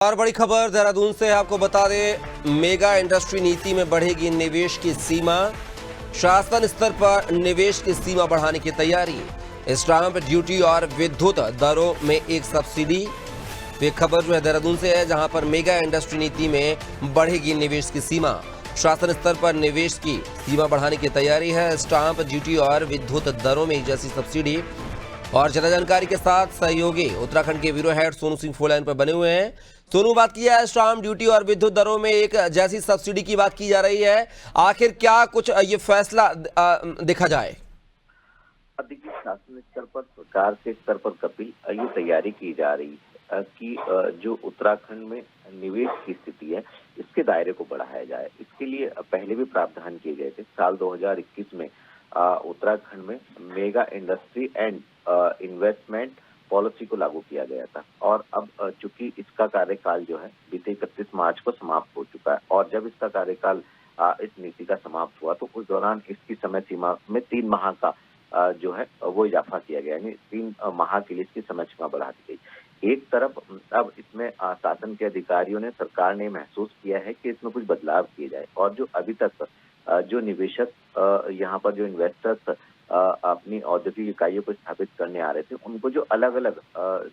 और बड़ी खबर देहरादून से आपको बता दें, मेगा इंडस्ट्री नीति में बढ़ेगी निवेश की सीमा। शासन स्तर पर निवेश की सीमा बढ़ाने की तैयारी। स्टाम्प ड्यूटी और विद्युत दरों में एक सब्सिडी। ये खबर जो है देहरादून से है, जहां पर मेगा इंडस्ट्री नीति में बढ़ेगी निवेश की सीमा। शासन स्तर पर निवेश की सीमा बढ़ाने की तैयारी है। स्टाम्प ड्यूटी और विद्युत दरों में एक जैसी सब्सिडी। और ज्यादा जानकारी के साथ सहयोगी उत्तराखंड के bureau head Sonu Singh phone line पर बने हुए हैं। सोनू, बात किया है स्टाम्प ड्यूटी और विद्युत दरों में एक जैसी सब्सिडी की बात की जा रही है, आखिर क्या कुछ ये फैसला देखा जाए? देखिए, शासन स्तर पर, सरकार के स्तर पर कपिल, ये तैयारी की जा रही है कि जो उत्तराखंड में निवेश की स्थिति है इसके दायरे को बढ़ाया जाए। इसके लिए पहले भी प्रावधान किए गए थे। साल 2021 में उत्तराखंड में mega industry and investment policy को लागू किया गया था। और अब चूंकि इसका कार्यकाल जो है बीते 31 मार्च को समाप्त हो चुका है, और जब इसका कार्यकाल इस नीति का समाप्त हुआ तो उस दौरान इसकी समय सीमा में 3 माह का जो है वो इजाफा किया गया, यानी 3 माह के लिए इसकी समय सीमा बढ़ा दी गई। एक तरफ अब इसमें शासन के अधिकारियों ने, सरकार ने महसूस किया है कि इसमें कुछ बदलाव किए जाए, और जो अभी तक जो निवेशक यहाँ पर जो इन्वेस्टर्स अपनी औद्योगिक इकाइयों को स्थापित करने आ रहे थे, उनको जो अलग अलग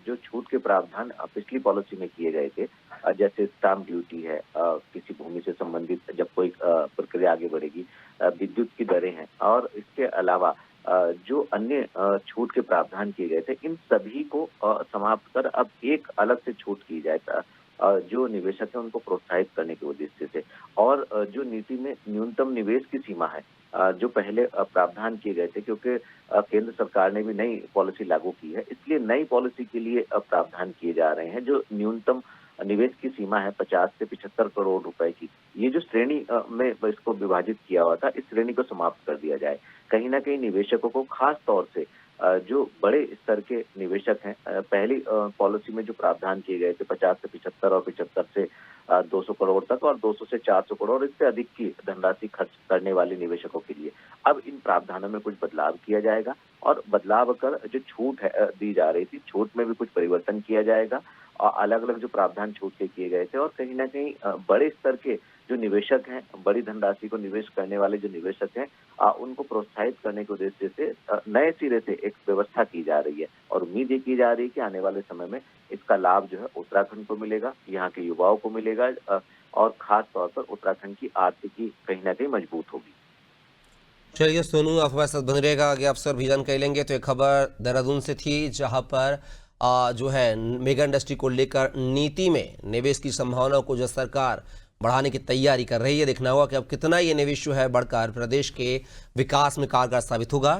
जो छूट के प्रावधान पिछली पॉलिसी में किए गए थे, जैसे स्टाम्प ड्यूटी है, किसी भूमि से संबंधित जब कोई प्रक्रिया आगे बढ़ेगी, विद्युत की दरें हैं, और इसके अलावा जो अन्य छूट के प्रावधान किए गए थे, इन सभी को समाप्त कर अब एक अलग से छूट की जाए जो निवेशक है उनको प्रोत्साहित करने के उद्देश्य से। और जो नीति में न्यूनतम निवेश की सीमा है, जो पहले प्रावधान किए गए थे, क्योंकि केंद्र सरकार ने भी नई पॉलिसी लागू की है, इसलिए नई पॉलिसी के लिए प्रावधान किए जा रहे हैं। जो न्यूनतम निवेश की सीमा है 50 से 75 करोड़ रुपए की, ये जो श्रेणी में इसको विभाजित किया हुआ था, इस श्रेणी को समाप्त कर दिया जाए। कहीं ना कहीं निवेशकों को, खास तौर से जो बड़े स्तर के निवेशक हैं, पहली पॉलिसी में जो प्रावधान किए गए थे 50 से 75 और 75 से 200 करोड़ तक, और 200 से 400 करोड़, इससे अधिक की धनराशि खर्च करने वाले निवेशकों के लिए अब इन प्रावधानों में कुछ बदलाव किया जाएगा। और बदलाव कर जो छूट है दी जा रही थी, छूट में भी कुछ परिवर्तन किया जाएगा। और अलग अलग जो प्रावधान छूट के किए गए थे, और कहीं ना कहीं बड़े स्तर के जो निवेशक हैं, बड़ी धनराशि को निवेश करने वाले जो निवेशक हैं, उनको प्रोत्साहित करने के उद्देश्य से नए सिरे से एक व्यवस्था की जा रही है। और उम्मीद ये की जा रही है कि आने वाले समय में इसका लाभ जो है उत्तराखंड को मिलेगा, यहाँ के युवाओं को मिलेगा, और खास तौर पर उत्तराखंड की आर्थिकी कहीं ना कहीं मजबूत होगी। चलिए सोनू, आप हमारे साथ बने रहेगा, आगे अफसर भी जानकारी लेंगे। तो एक खबर देहरादून से थी, जहां पर जो है मेगा इंडस्ट्री को लेकर नीति में निवेश की संभावनाओं को जो सरकार बढ़ाने की तैयारी कर रही है। देखना होगा कि अब कितना ये निवेश जो है बढ़कर प्रदेश के विकास में कारगर साबित होगा।